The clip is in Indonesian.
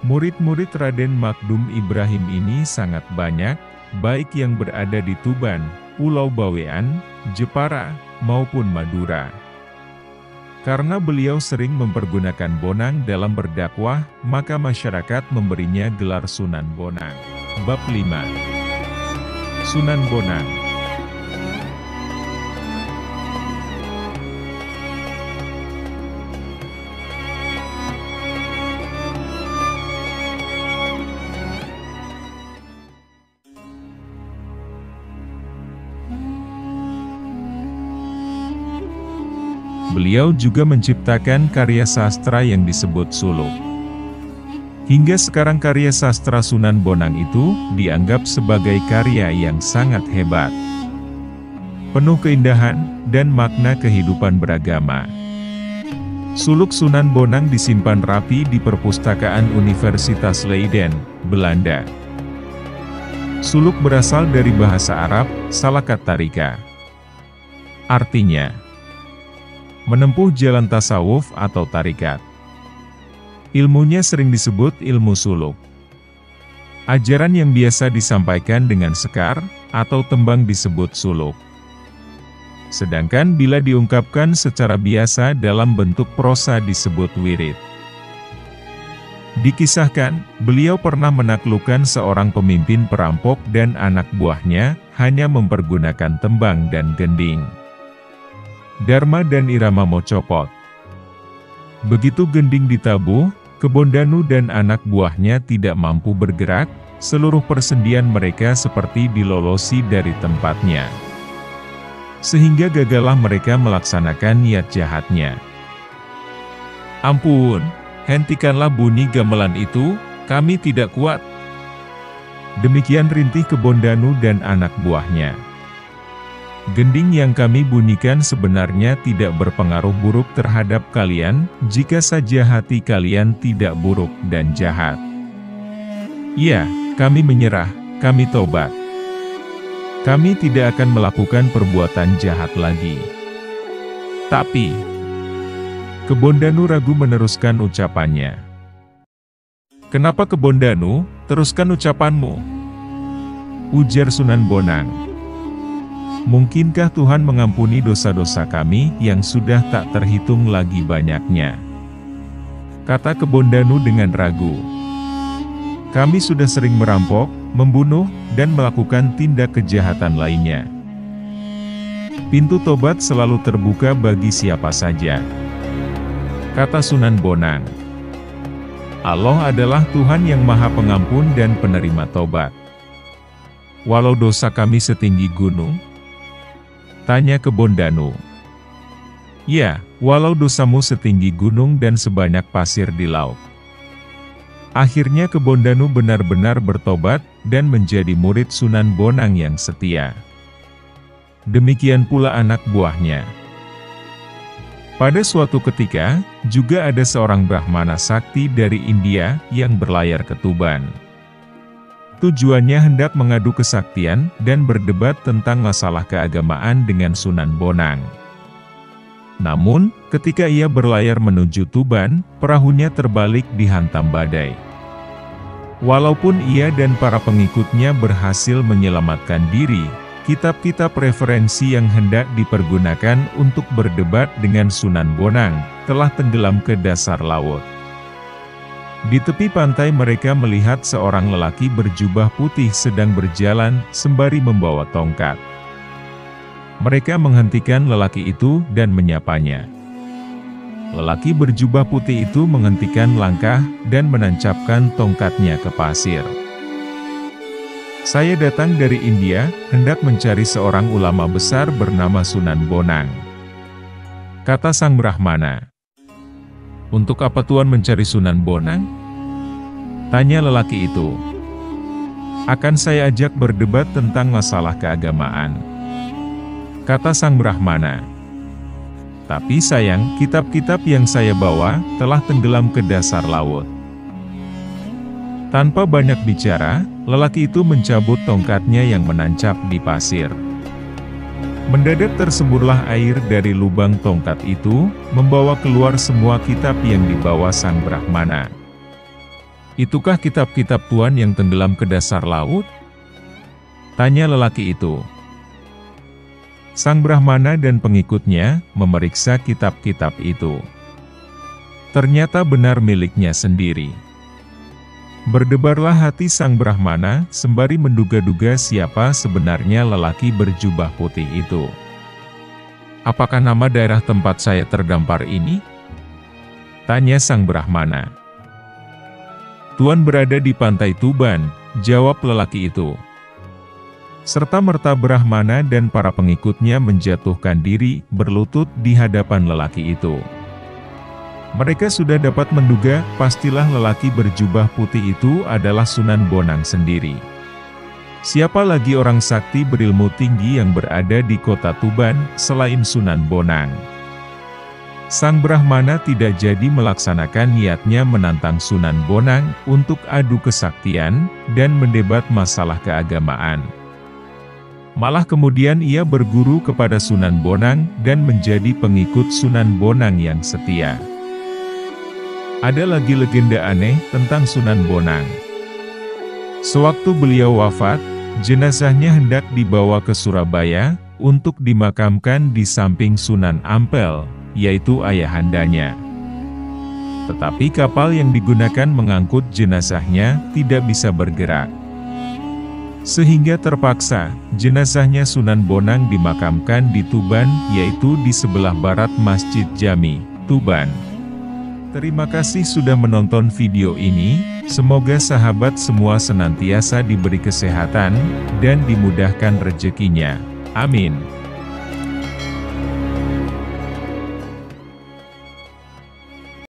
Murid-murid Raden Makdum Ibrahim ini sangat banyak, baik yang berada di Tuban, Pulau Bawean, Jepara, maupun Madura. Karena beliau sering mempergunakan Bonang dalam berdakwah, maka masyarakat memberinya gelar Sunan Bonang. Bab 5. Sunan Bonang. Beliau juga menciptakan karya sastra yang disebut suluk. Hingga sekarang karya sastra Sunan Bonang itu dianggap sebagai karya yang sangat hebat, penuh keindahan dan makna kehidupan beragama. Suluk Sunan Bonang disimpan rapi di perpustakaan Universitas Leiden, Belanda. Suluk berasal dari bahasa Arab, salakat tarika. Artinya, menempuh jalan tasawuf atau tarikat. Ilmunya sering disebut ilmu suluk. Ajaran yang biasa disampaikan dengan sekar atau tembang disebut suluk. Sedangkan bila diungkapkan secara biasa dalam bentuk prosa disebut wirid. Dikisahkan, beliau pernah menaklukkan seorang pemimpin perampok dan anak buahnya hanya mempergunakan tembang dan gending. Dharma dan irama mocopot. Begitu gending ditabuh, Kebondanu dan anak buahnya tidak mampu bergerak, seluruh persendian mereka seperti dilolosi dari tempatnya. Sehingga gagallah mereka melaksanakan niat jahatnya. Ampun, hentikanlah bunyi gamelan itu, kami tidak kuat. Demikian rintih Kebondanu dan anak buahnya. Gending yang kami bunyikan sebenarnya tidak berpengaruh buruk terhadap kalian, jika saja hati kalian tidak buruk dan jahat. Ya, kami menyerah, kami tobat. Kami tidak akan melakukan perbuatan jahat lagi. Tapi, Kebondanu ragu meneruskan ucapannya. Kenapa Kebondanu, teruskan ucapanmu? Ujar Sunan Bonang. Mungkinkah Tuhan mengampuni dosa-dosa kami yang sudah tak terhitung lagi banyaknya? Kata Kebondanu dengan ragu. Kami sudah sering merampok, membunuh, dan melakukan tindak kejahatan lainnya. Pintu tobat selalu terbuka bagi siapa saja. Kata Sunan Bonang. Allah adalah Tuhan yang Maha Pengampun dan penerima tobat. Walau dosa kami setinggi gunung? Tanya Kebondanu. Ya, walau dosamu setinggi gunung dan sebanyak pasir di laut. Akhirnya Kebondanu benar-benar bertobat dan menjadi murid Sunan Bonang yang setia. Demikian pula anak buahnya. Pada suatu ketika, juga ada seorang Brahmana sakti dari India yang berlayar ke Tuban. Tujuannya hendak mengadu kesaktian dan berdebat tentang masalah keagamaan dengan Sunan Bonang. Namun, ketika ia berlayar menuju Tuban, perahunya terbalik dihantam badai. Walaupun ia dan para pengikutnya berhasil menyelamatkan diri, kitab-kitab referensi yang hendak dipergunakan untuk berdebat dengan Sunan Bonang telah tenggelam ke dasar laut. Di tepi pantai mereka melihat seorang lelaki berjubah putih sedang berjalan sembari membawa tongkat. Mereka menghentikan lelaki itu dan menyapanya. Lelaki berjubah putih itu menghentikan langkah dan menancapkan tongkatnya ke pasir. Saya datang dari India, hendak mencari seorang ulama besar bernama Sunan Bonang. Kata sang Brahmana. Untuk apa Tuan mencari Sunan Bonang? Tanya lelaki itu. Akan saya ajak berdebat tentang masalah keagamaan. Kata sang Brahmana. Tapi sayang, kitab-kitab yang saya bawa telah tenggelam ke dasar laut. Tanpa banyak bicara, lelaki itu mencabut tongkatnya yang menancap di pasir. Mendadak tersemburlah air dari lubang tongkat itu, membawa keluar semua kitab yang dibawa sang Brahmana. "Itukah kitab-kitab Tuhan yang tenggelam ke dasar laut?" tanya lelaki itu. Sang Brahmana dan pengikutnya memeriksa kitab-kitab itu. Ternyata benar miliknya sendiri. Berdebarlah hati sang Brahmana sembari menduga-duga siapa sebenarnya lelaki berjubah putih itu. "Apakah nama daerah tempat saya terdampar ini?" tanya sang Brahmana. "Tuan berada di pantai Tuban," jawab lelaki itu. Serta-merta Brahmana dan para pengikutnya menjatuhkan diri berlutut di hadapan lelaki itu. Mereka sudah dapat menduga pastilah lelaki berjubah putih itu adalah Sunan Bonang sendiri. Siapa lagi orang sakti berilmu tinggi yang berada di kota Tuban selain Sunan Bonang? Sang Brahmana tidak jadi melaksanakan niatnya menantang Sunan Bonang untuk adu kesaktian dan mendebat masalah keagamaan. Malah kemudian ia berguru kepada Sunan Bonang dan menjadi pengikut Sunan Bonang yang setia. Ada lagi legenda aneh tentang Sunan Bonang. Sewaktu beliau wafat, jenazahnya hendak dibawa ke Surabaya untuk dimakamkan di samping Sunan Ampel, yaitu ayahandanya. Tetapi kapal yang digunakan mengangkut jenazahnya tidak bisa bergerak. Sehingga terpaksa, jenazahnya Sunan Bonang dimakamkan di Tuban, yaitu di sebelah barat Masjid Jami, Tuban. Terima kasih sudah menonton video ini, semoga sahabat semua senantiasa diberi kesehatan, dan dimudahkan rezekinya. Amin.